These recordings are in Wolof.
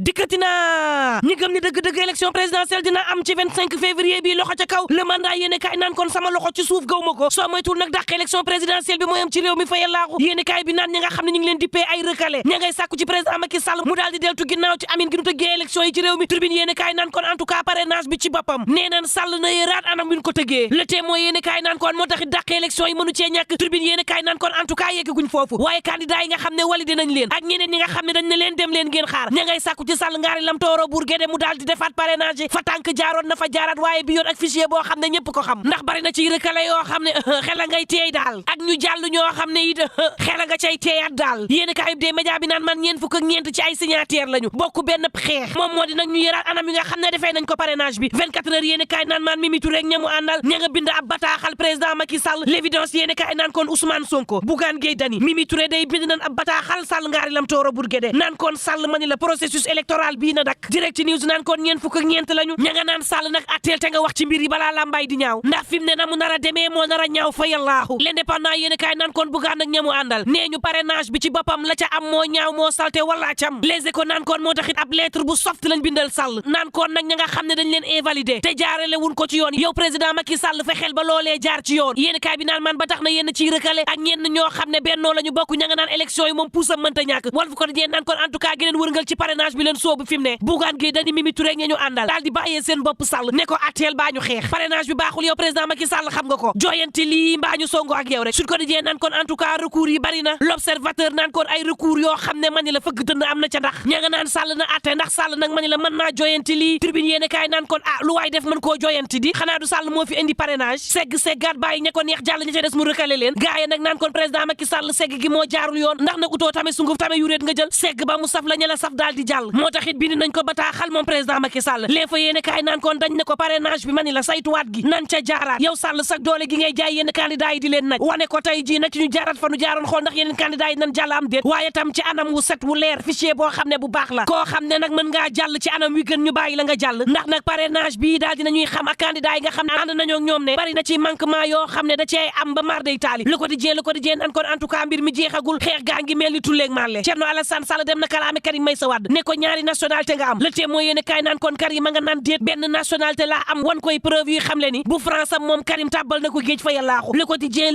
dikkati na ñi gëm ni dëgg-dëgg élection présidentielle dina am ci 25 février bi loxo ca kaw le mandat yéene kaay naan kon sama loxo ci suuf gaw ma ko soo moytul nag dàq élection présidentielle bi mooy am ci réew mi fa yellaaxu yéene kaay bi naan ñi nga xam ne ñu ngi leen dippee ay recalé ña ngay sàkku ci président Macky Sall mu daal di deltu ginnaaw ci amin gi nu tëggee élection yi ci réew mi tribune yéene kaay naan kon en tout cas parrainage bi ci boppam nee naan Sall na yéeraat anam bi ñu ko tëggee le témoin yéene kaay naan kon moo taxit dàq élection yi mënu cee ñàkk tribune yéene kaay naan kon en tout cas yegguñ foofu waaye candidat yi nga xam ne wali dinañ leen ak ñeneen ñi nga xam ne dañ ne leen dem leen ngeen xaar ña ngay sàkku ci Sall ngaari lam tooro buur géde mu daal di defaat parrainage fa tànk jaaroon na fa jaaraat waaye bi yoon ak fichier boo xam ne ñëpp ko xam ndax bari na ci recalé yoo xam ne xela ngay teey daal ak ñu jàll ñoo xam ne it xela nga cay teeyaat daal yéen kaayub dee média bi naan man ñeen fukk ak ñeent ci ay signataire lañu bokk benn xeex moom moo di nag ñu yëraat anam yi nga xam ne defee nañ ko parrainage bi 24 heures yéen kaay naan man Mimi Touré ak ñamu àndal ña nga bind ab bataaxal président Macky Sall l'évidence yéen kaay naan kon Ousmane Sonko Bougane Gueye Dany Mimi Touré day bind nañ ab bataaxal Sall ngaari lam tooro buur géde naan kon Sall mani la processus électoral bii na dak direct news naan kon ñeen fukk ak ñeent lañu ña nga naan Sall nag atteel te nga wax ci mbir yi balaa lambay di ñaaw ndax fi mu ne na mu nar a demee moo nar a ñaaw fa yallaahu l'indépendant yéen kaay naan kon Bougane ak ñamu àndal nee ñu parrainage bi ci boppam la ca am moo ñaaw moo salte wala cam les échos naan kon moo taxit ab lettre bu soft lañ bindal Sall naan kon nag ña nga xam ne dañ leen invalidé te jaarale wuñ ko ci yoon yow président Macky Sall fexeel ba loolee jaar ci yoon yéen kaay bi naan man ba tax na yéen ciy recalé ak ñenn ñoo xam ne bennoo la ñu bokk ña nga naan élection yi moom puusam mënta ñàkk wal fu ko dajee naan kon en tout cas geneen wërngal ci parrainage bi leen soobu fi mu ne Bougane Gueye Dany Mimi Touré ña ñu àndal daal di bàyyee seen bopp Sall ne ko atteel baa ñu xeex parrainage bi baaxul yow président Macky Sall xam nga ko jooyanti lii mbaa ñu songo ak yow rek Sud Quotidien naan kon en tout cas recours yi bari na l'observateur naan kon ay recours yoo xam ne mani la fëgg dënn am na ca ndax ña nga naan Sall na atte ndax Sall nag mani la mën naa jooyanti lii tribune yéene kaay naan kon lu waay def mën koo jooyanti di xanaa du Sall moo fi indi parrainage seggaat bàyyi ña ko neex jàll ña ca des mu recalé leen gaaye nag naan kon président Macky Sall segg gi moo jaarul yoon ndax nag utoo tame sunguf tame yuréet nga jël segg ba mu saf la ña la saf daal di jàll moo taxit bind nañ ko bataaxal moom président Macky Sall l'info yéene kaay naan kon dañ ne ko parrainage bi mani la saytuwaat gi nan ca jaaraat yow Sall sax doole gi ngay jaay yenn candidat yi di leen naj wane ko tey ji nag ci ñu jaaraat fa nu jaaroon xool ndax yeneen candidat yi nan jàll am déet waaye tam ci anam wu set wu leer fichier boo xam ne bu baax la koo xam ne nag mën ngaa jàll ci anam wi gën ñu bàyyi la nga jàll ndax nag parrainage bii daal dinañuy xam ak candidat yi nga xam ne ànd nañoo ak ñoom ne bari na ci manquement yoo xam ne da cee am ba mar day taali Le Quotidien nan kon en tout cas mbir mi jeexagul xeex gaa ngi mel ni tulleeg màlle Thierno Alassane Sall dem na kalaame Karim Meïssa Wade ne ko ñaari nationalité nga am Le Témoin yéene kaay naan kon Karim ma nga naan déet benn nationalité laa am wan koy preuve yi xam le ni bu France am moom Karim tàbbal na ko géej fa yàllaaxu Le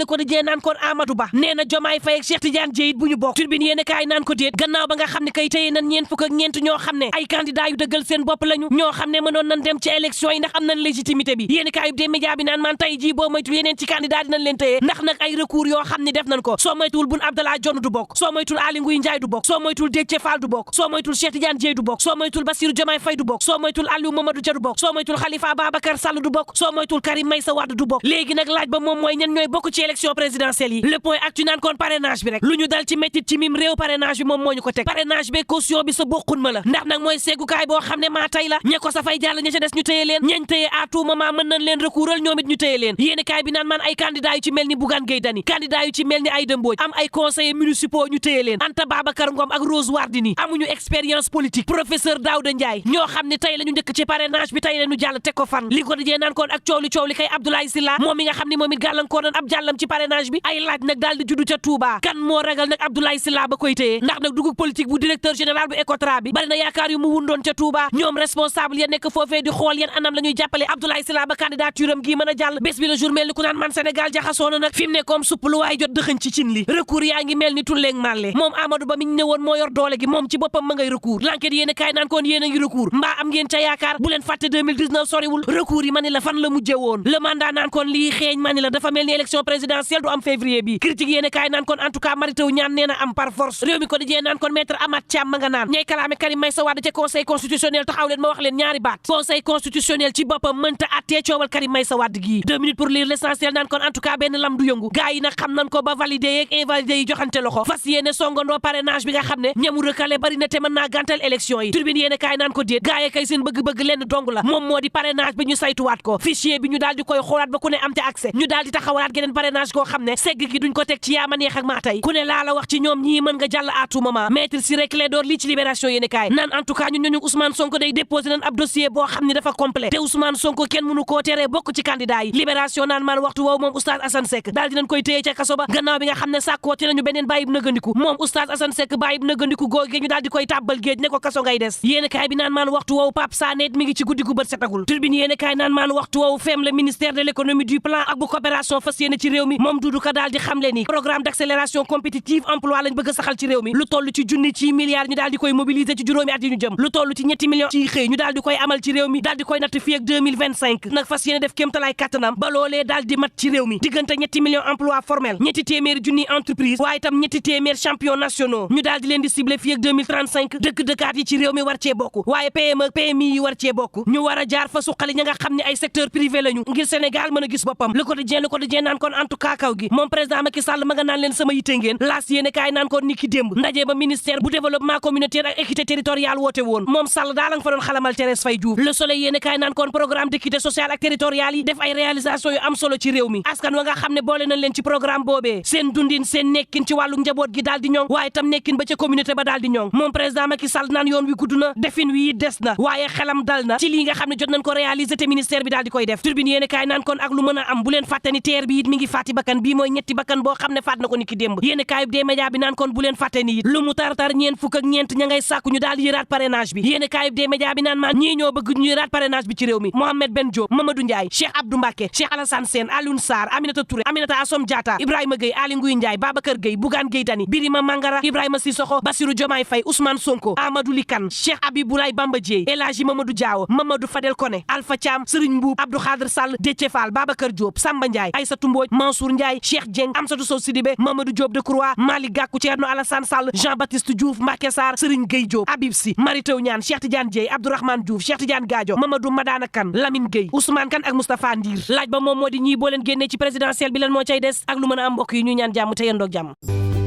Quotidien naan kon Amadou Ba nee na Diomaye Faye ak Cheikh Tidiane Dièye bu ñu bokk Tribune yéene kaay naan ko déet gannaaw ba nga xam ne kay tëye nan ñeent fukk ak ñeent ñoo xam ne ay candidat yu dëggal seen bopp lañu ñoo xam ne mënoon nañ dem ci élection yi ndax am nañ légitimité bi yéene kaay des médias bi naan man tey jii boo moytul yeneen ci candidat dinañ leen tëye ndax nag ay recours yoo xam ne def nañ ko soo moytul Boun Abdallah Dionne du bokk soo moytul Aly Ngouille Ndiaye du bokk soo moytul Déthié Fall du bokk soo moytul Cheikh Tidiane Dièye du bokk soo moytul Bassirou Diomaye Faye du bokk soo moytul Aliou Mamadou Dia du bokk soo moytul Khalifa Ababacar Sall du bokk soo moytul Karim Meïssa Wade du bokk léegi nag laaj ba moom mooy ñan ñooy bokk ci élection présidentielle yi Le Point Actu naan kon parrainage bi rek lu ñu dal ci métit ci mim réew parrainage bi moom moo ñu ko teg parrainage bi caution bi sa bokkun ma la ndax nag mooy seggukaay boo xam ne maa tey la ña ko sa fay jàll ña ca des ñu téye leen ñañ téye à tout moment mën nañ leen recoural ñoom it ñu téye leen yéeni kaay bi naan man ay candidat yu ci mel ni Bougane Gueye Dany candidat yu ci mel ni Aïda Mbodj am ay conseillers municipaux ñu téye leen Anta Babacar Ngom ak Rose Wardini amuñu expérience politique professeur Daouda Ndiaye ñoo xam ne tey la ñu njëkk ci parrainage bi tey la ñu jàll teg ko fan li ko dajee naan kon ak coow li kay Abdoulaye Sylla moom mi nga xam ne moom it gàllankoor nañ ab jàllam ci parrainage bi ay laaj nag daal di juddu ca Touba kan moo ragal nag Abdoulaye Sylla ba koy téye ndax nag dugub politique bu directeur général bu Ecotra bi bari na yaakaar yu mu wundoon ca Touba ñoom responsable ya nekk foofee di xool yan anam la ñuy jàppale Abdoulaye Sylla ba candidature am gii mën a jàll bés bi la jour mel ni ku naan man Sénégal jaxasoo na nag fi mu ne comme supp lu waay jot dëxëñ ci cin li recours yaa ngi mel ni tulleeg màlle moom Amadou Ba mi ñu ne woon moo yor doole gi moom ci boppam ma ngay recours l'enquête yéen a kaay naan koon yéen a ngi recours mbaa am ngeen ca yaakaar bu leen fàtte 2019 soriwul recours yi mani la fan la mujje woon le mandat naan kon lii xeeñ mani la dafa mel ni élection présidentielle du am février bi critique yéen a kaay naan kon en tout cas Mary Teuw Niane nee na am par force réew mi ko dijee naan kon maître Amath Thiam ma nga naan ñay kalaame Karim Meïssa Wade ca conseil constitutionnel taxaw leen ma wax leen ñaari baat conseil constitutionnel ci boppam mënta attee coowal Karim Meïssa Wade gii 2 minutes pour lire l'essentiel naan kon en tout cas benn lam du yëngu gars yi nag xam nañ ko ba validé yeeg invalidé yi joxante loxo fas yéene songandoo parrainage bi nga xam ne ñamu recalé bari na te mën naa gàntal élection yi turbine yéene kaay naan ko déet gars yi kay seen bëgg-bëgg lenn dong la moom moo di parrainage bi ñu saytuwaat ko fichier bi ñu daal di koy xoolaat ba ku ne am te accès ñu daal di taxawalaat geneen parrainage koo xam ne segg gi duñ ko teg ci yaama neex ak maa tey ku ne laa la wax ci ñoom ñii mën nga jàll à tout moment maître Ciré Clédor lii ci libération yéene kaay naan en tout cas ñun ñooñu Ousmane Sonko day déposé nañ ab dossier boo xam ne dafa complet te Ousmane Sonko kenn mënu koo teree bokk ci candidat yi libération naan man waxtu woowu moom oustaz Assane Seck daal dinañ koy téye ca kaso ba gannaaw bi nga xam ne sàkkoo ci nañu beneen bàyyib nëgandiku moom oustaz Assane Seck bàyyib nëgandiku googe ñu daal di koy tàbbal géej ne ko kaso ngay des yéen kaay bi naan maan waxtu woowu Pape Sané mi ngi ci guddi gu bët setagul Tribune yéen kaay naan maan waxtu woowu FEM le ministère de l'économie du plan ak bu coopération fas yéene ci réew mi moom Doudou Ka daal di xamle ni programme d'accélération compétitive emploi lañ bëgg a saxal ci réew mi lu toll ci junni ci milliards ñu daal di koy mobiliser ci juróomi at yi ñu jëm lu toll ci ñetti millions ci xëy ñu daal di koy amal ci réew mi daal di koy natt fii ak 2025 nag fas yéene def kéemtalaay kàttanam ba loolee daal di mat ci réew mi diggante ñetti millions emploi formel ñetti téeméeri junni entreprise waaye itam ñetti téeméer champion nationaux ñu daal di leen di ciblé fii ak 2035 dëkk-dëkkaat yi ci réew mi war cee bokk waaye PME ak PMI yi war cee bokk ñu war a jaar fa suqali ña nga xam ne ay secteur privé lañu ngir Sénégal mën a gis boppam Le Quotidien naan kon en tout cas kaw gi moom président Macky Sall ma nga naan leen sama yitte ngeen laas yéene kaay naan kon ni ki démb ndaje ba ministère bu développement communautaire ak équité territoriale woote woon moom Sall daa la nga fa doon xalamal Thérèse Faye Diouf Le Soleil yéene kaay naan kon programme d'équité sociale ak territoriale yi def ay réalisation yu am solo ci réew mi askan wa nga xam ne boole nañ leen ci programme boobee seen dundin seen nekkin ci wàllu njaboot gi daal di ñoŋ waaye tam nekkin ba ca communauté ba daal di ñoŋ moom président Macky Sall naan yoon wi gudd na defin wi des na waaye xelam dal na ci lii nga xam ne jot nañ ko réaliser te ministère bi daal di koy def Tribune yéene kaay naan kon ak lu mën a am bu leen fàtte ni teer bi it mi ngi faati bakkan bii mooy ñetti bakkan boo xam ne faat na ko ni ki démb yéene kaay bi dee média bi naan kon bu leen fàtte ni it lu mu tar-tar ñeent fukk ak ñeent ña ngay sàkku ñu daal di yëraat parrainage bi yéene kaay bi dee média bi naan maan ñii ñoo bëgg ñu yëraat parrainage bi ci réew mi Mohamed Ben Diop Mamadou Ndiaye Cheikh Abdou Mbacké Cheikh Alassane Sène Alioune Sarr Aminata Touré Aminata Assome Diatta Ibrahima Gueye Aly Ngouille Ndiaye Babacar Gueye Bougane Gueye Dany Birima Mangara Ibrahima Sissoko Bassirou Diomaye Faye Ousmane Sonko Amadou Likane Cheikh Abiboulaye Bamba Dièye El Hadji Mamadou Diaw Mamadou Fadel Koné Alpha Thiam Serigne Mboup Abdou Khadre Sall Déthié Fall Babacar Diop Samba Ndiaye Aïssatou Mbodj Mansour Ndiaye Cheikh Dieng Amsatou Sow Sidibé Mamadou Diop Decroix Malick Gakou Thierno Alassane Sall Jean-Baptiste Diouf Mbacké Sarr Serigne Gueye Diop Habib Sy Mary Teuw Niane Cheikh Tidiane Dièye Abdourahmane Diouf Cheikh Tidiane Gadio Mamadou Madana Kane Lamine Gueye Ousmane Kane ak Moustapha Ndir laaj ba moom moo di ñii boo leen génnee ci présidentielle bi lan moo cay des ak lu mën a am mbokk yi ñu ñaan jàmm te yendoog jàmm